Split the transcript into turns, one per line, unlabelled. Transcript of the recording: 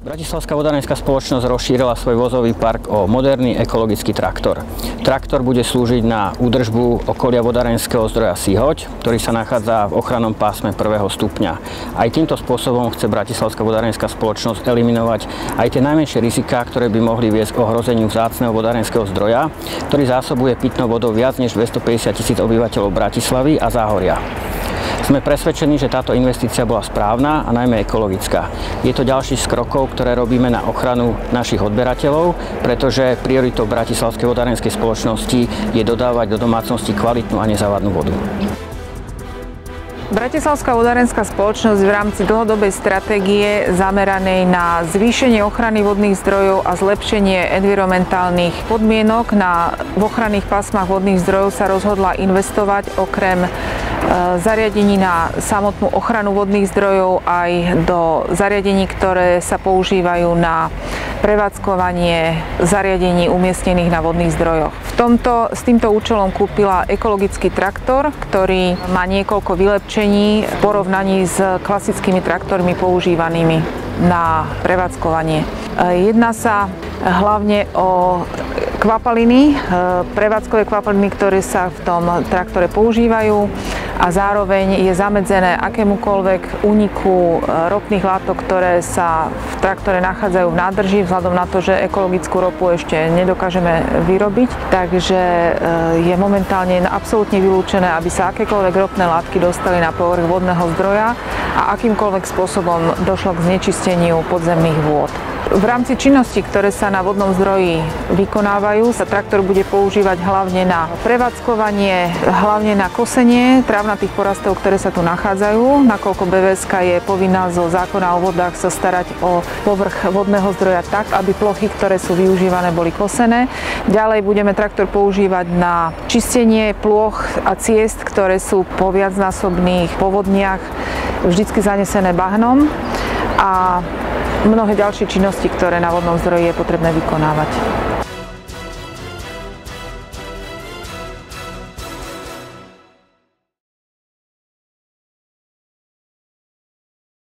Bratislavská vodárenská spoločnosť rozšírila svoj vozový park o moderný ekologický traktor. Traktor bude slúžiť na údržbu okolia vodárenského zdroja Sihoť, ktorý sa nachádza v ochrannom pásme 1. stupňa. Aj týmto spôsobom chce Bratislavská vodárenská spoločnosť eliminovať aj tie najmenšie riziká, ktoré by mohli viesť k ohrozeniu vzácneho vodárenského zdroja, ktorý zásobuje pitnou vodou viac než 250 000 obyvateľov Bratislavy a Záhoria. Sme presvedčení, že táto investícia bola správna a najmä ekologická. Je to ďalší z krokov, ktoré robíme na ochranu našich odberateľov, pretože prioritou Bratislavskej vodárenskej spoločnosti je dodávať do domácnosti kvalitnú a nezávadnú vodu.
Bratislavská vodárenská spoločnosť v rámci dlhodobej stratégie zameranej na zvýšenie ochrany vodných zdrojov a zlepšenie environmentálnych podmienok v ochranných pásmach vodných zdrojov sa rozhodla investovať okrem zariadení na samotnú ochranu vodných zdrojov aj do zariadení, ktoré sa používajú na prevádzkovanie zariadení umiestnených na vodných zdrojoch. S týmto účelom kúpila ekologický traktor, ktorý má niekoľko vylepšení v porovnaní s klasickými traktormi používanými na prevádzkovanie. Jedná sa hlavne o kvapaliny, prevádzkové kvapaliny, ktoré sa v tom traktore používajú, a zároveň je zamedzené akémukoľvek úniku ropných látok, ktoré sa v traktore nachádzajú v nádrži, vzhľadom na to, že ekologickú ropu ešte nedokážeme vyrobiť. Takže je momentálne absolútne vylúčené, aby sa akékoľvek ropné látky dostali na povrch vodného zdroja a akýmkoľvek spôsobom došlo k znečisteniu podzemných vôd. V rámci činností, ktoré sa na vodnom zdroji vykonávajú, sa traktor bude používať hlavne na prevádzkovanie, hlavne na kosenie trávnatých porastov, ktoré sa tu nachádzajú, nakoľko BVSK je povinná zo zákona o vodách sa starať o povrch vodného zdroja tak, aby plochy, ktoré sú využívané, boli kosené. Ďalej budeme traktor používať na čistenie plôch a ciest, ktoré sú po viacnásobných povodniach vždycky zanesené bahnom a mnohé ďalšie činnosti, ktoré na vodnom zdroji je potrebné vykonávať.